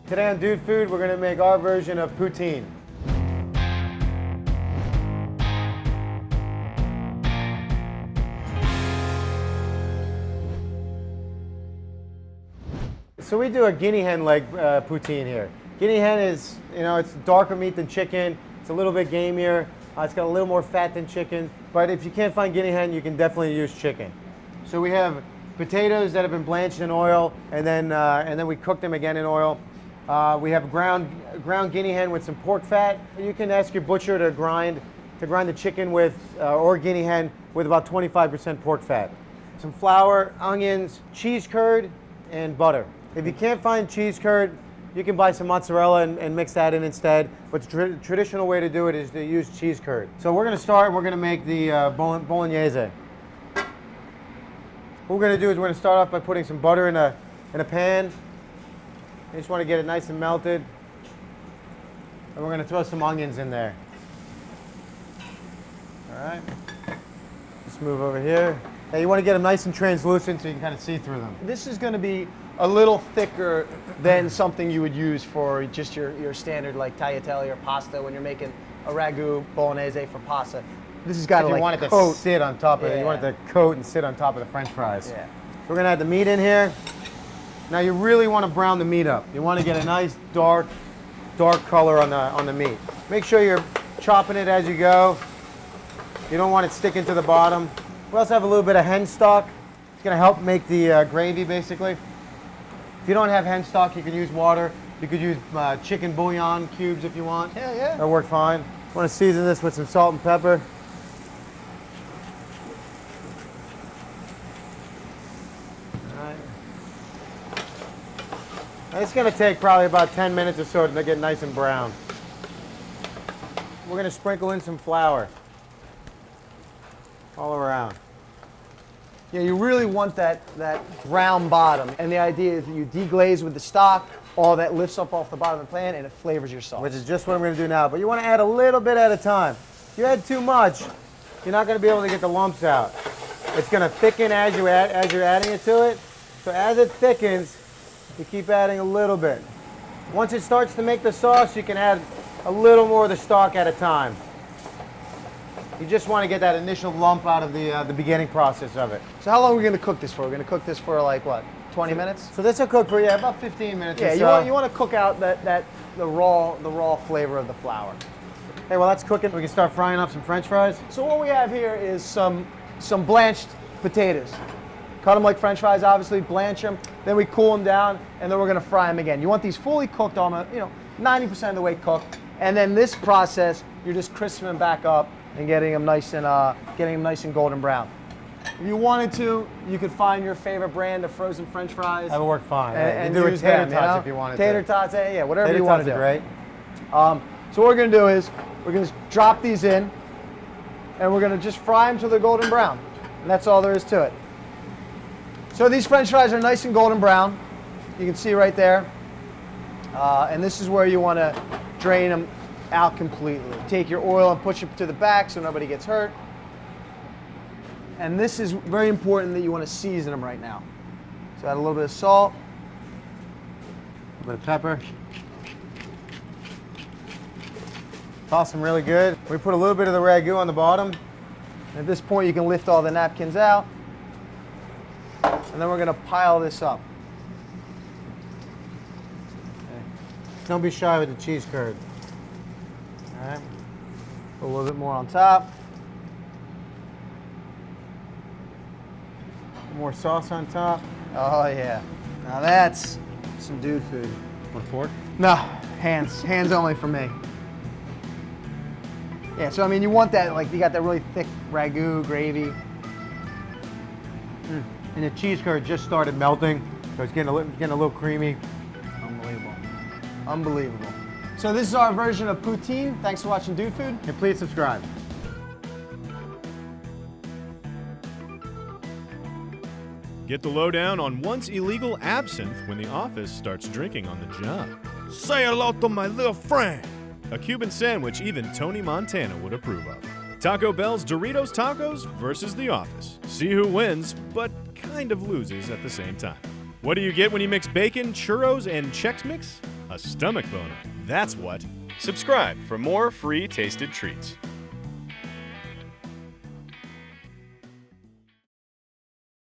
Today on Dude Food, we're going to make our version of poutine. So we do a guinea hen leg poutine here. Guinea hen is, it's darker meat than chicken. It's a little bit gamier. It's got a little more fat than chicken. But if you can't find guinea hen, you can definitely use chicken. So we have potatoes that have been blanched in oil, and then we cook them again in oil. We have ground guinea hen with some pork fat. You can ask your butcher to grind the chicken with, or guinea hen with about 25% pork fat. Some flour, onions, cheese curd, and butter. If you can't find cheese curd, you can buy some mozzarella and mix that in instead. But the traditional way to do it is to use cheese curd. So we're going to start. We're going to make the bolognese. What we're going to do is we're going to start off by putting some butter in a pan. You just want to get it nice and melted. And we're going to throw some onions in there. All right. Just move over here. Now you want to get them nice and translucent so you can kind of see through them. This is going to be a little thicker than something you would use for just your standard like tagliatelle or pasta when you're making a ragu bolognese for pasta. This has got to you want it to sit on top of it. You want it to coat and sit on top of the French fries. Yeah. We're going to add the meat in here. Now you really want to brown the meat up. You want to get a nice dark color on the meat. Make sure you're chopping it as you go. You don't want it sticking to the bottom. We also have a little bit of hen stock. It's going to help make the gravy basically. If you don't have hen stock, you can use water. You could use chicken bouillon cubes if you want. Yeah, yeah. That'll work fine. Want to season this with some salt and pepper. It's going to take probably about 10 minutes or so to get nice and brown. We're going to sprinkle in some flour all around. Yeah, you really want that brown bottom. And the idea is that you deglaze with the stock, all that lifts up off the bottom of the pan, and it flavors your sauce. Which is just what I'm going to do now. But you want to add a little bit at a time. If you add too much, you're not going to be able to get the lumps out. It's going to thicken as you're adding it to it. So as it thickens, you keep adding a little bit. Once it starts to make the sauce, you can add a little more of the stock at a time. You just want to get that initial lump out of the beginning process of it. So how long are we going to cook this for? We're going to cook this for like what, 20 minutes? So this will cook for about 15 minutes. Yeah, or so. you want to cook out the raw flavor of the flour. Hey, while that's cooking, we can start frying up some French fries. So what we have here is some blanched potatoes. Cut them like French fries, obviously, blanch them, then we cool them down, and then we're gonna fry them again. You want these fully cooked, almost, 90% of the way cooked, and then this process, you're just crisping them back up and getting them nice and golden brown. If you wanted to, you could find your favorite brand of frozen French fries. That would work fine. And do use tater them, tots if you wanted to. Tater tots, yeah, whatever tater you want to do. Great. So what we're gonna do is we're gonna drop these in, and we're gonna just fry them till they're golden brown, and that's all there is to it. So these French fries are nice and golden brown. You can see right there. And this is where you want to drain them out completely. Take your oil and push it to the back so nobody gets hurt. And this is very important that you want to season them right now. So add a little bit of salt. A little bit of pepper. Toss them really good. We put a little bit of the ragu on the bottom. And at this point you can lift all the napkins out. And then we're going to pile this up. Okay. Don't be shy with the cheese curd. All right. Put a little bit more on top. More sauce on top. Oh yeah. Now that's some dude food. Want a fork? No, hands. Hands only for me. Yeah, so I mean you want that, like you got that really thick ragu gravy. And the cheese curd just started melting, so it's getting a little creamy. Unbelievable. Unbelievable. So this is our version of poutine. Thanks for watching Dude Food. And please subscribe. Get the lowdown on once illegal absinthe when the office starts drinking on the job. Say hello to my little friend. A Cuban sandwich even Tony Montana would approve of. Taco Bell's Doritos Tacos versus The Office. See who wins, but kind of loses at the same time. What do you get when you mix bacon, churros, and Chex Mix? A stomach boner, that's what. Subscribe for more free tasted treats.